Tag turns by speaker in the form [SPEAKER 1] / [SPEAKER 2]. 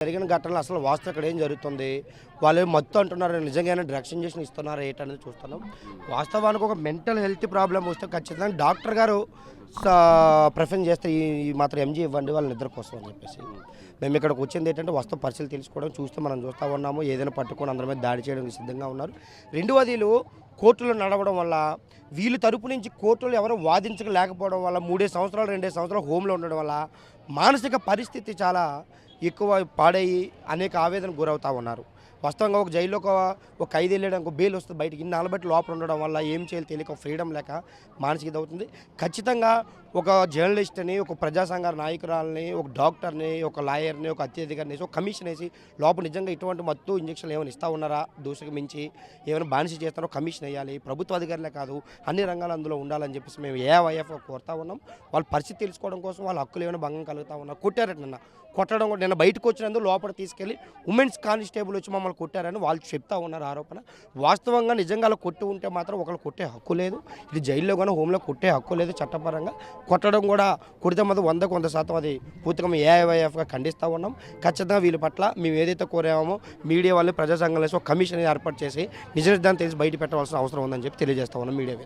[SPEAKER 1] జరిగిన ఘటనలు అసలు వాస్తవం ఇక్కడ ఏం జరుగుతుంది, వాళ్ళు మత్తు అంటున్నారు, నిజంగానే డ్రగ్స్ ఇంజెక్షన్ ఇస్తున్నారు ఏంటనేది చూస్తున్నాం. వాస్తవానికి ఒక మెంటల్ హెల్త్ ప్రాబ్లం వస్తే ఖచ్చితంగా డాక్టర్ గారు ప్రిఫరెన్స్ చేస్తే ఈ మాత్రం ఎంజీ ఇవ్వండి వాళ్ళ నిద్ర కోసం అని చెప్పేసి. మేము ఇక్కడికి వచ్చింది ఏంటంటే వాస్తవ పరిస్థితులు తెలుసుకోవడం, మనం చూస్తూ ఉన్నాము. ఏదైనా పట్టుకొని అందరి మీద దాడి చేయడానికి సిద్ధంగా ఉన్నారు. రెండవదిలు కోర్టులో నడవడం వల్ల వీళ్ళు తరపు నుంచి కోర్టులో ఎవరు వాదించలేకపోవడం వల్ల 3 సంవత్సరాలు 2 సంవత్సరాలు హోమ్లో ఉండడం వల్ల మానసిక పరిస్థితి చాలా ఎక్కువ పాడయ్యి అనేక ఆవేదనకు గురవుతూ ఉన్నారు. వాస్తవంగా ఒక జైల్లో ఒక 5 వెళ్ళడానికి బెయిల్ వస్తుంది, బయటికి 4 బట్టి లోపల ఉండడం వల్ల ఏం చేయాలి తెలియక ఫ్రీడమ్ లేక మానసిక ఇది అవుతుంది. ఖచ్చితంగా ఒక జర్నలిస్ట్ని, ఒక ప్రజా సంఘ నాయకురాలని, ఒక డాక్టర్ని, ఒక లాయర్ని, ఒక అత్యధికారిని వేసి ఒక కమిషన్ వేసి లోపల నిజంగా ఇటువంటి మత్తు ఇంజక్షన్లు ఏమైనా ఇస్తూ ఉన్నారా, దోషకు మించి ఏమైనా బానిస చేస్తారో కమిషన్ వేయాలి. ప్రభుత్వ అధికారులే కాదు అన్ని రంగాలు అందులో ఉండాలని చెప్పేసి మేము ఏఐఎఫ్ కోరుతా ఉన్నాం. వాళ్ళ పరిస్థితి తెలుసుకోవడం కోసం వాళ్ళ హక్కులు ఏమైనా భంగం కలుగుతూ ఉన్నా. కొట్టారట కొట్టడం కూడా నిన్న బయటకు వచ్చినందుకు లోపల తీసుకెళ్ళి ఉమెన్స్ కానిస్టేబుల్ వచ్చి మమ్మల్ని కొట్టారని వాళ్ళు చెప్తా ఉన్నారు ఆరోపణ. వాస్తవంగా నిజంగా అలా కొట్టి ఉంటే మాత్రం ఒకళ్ళు కొట్టే హక్కు లేదు. ఇది జైల్లో కానీ హోంలో కొట్టే హక్కు లేదు చట్టపరంగా. కొట్టడం కూడా కొడితే మాత్రం 100% అది పూర్తిగా ఏఐవైఎఫ్గా ఖండిస్తూ ఉన్నాం. ఖచ్చితంగా వీళ్ళ పట్ల మేము ఏదైతే కోరామో మీడియా వాళ్ళని ప్రజా సంఘాలు ఒక కమిషన్ ఏర్పాటు చేసి నిజ నిర్ధారణ తెలిసి బయట పెట్టవలసిన అవసరం ఉందని చెప్పి తెలియజేస్తా ఉన్నాం మీడియా.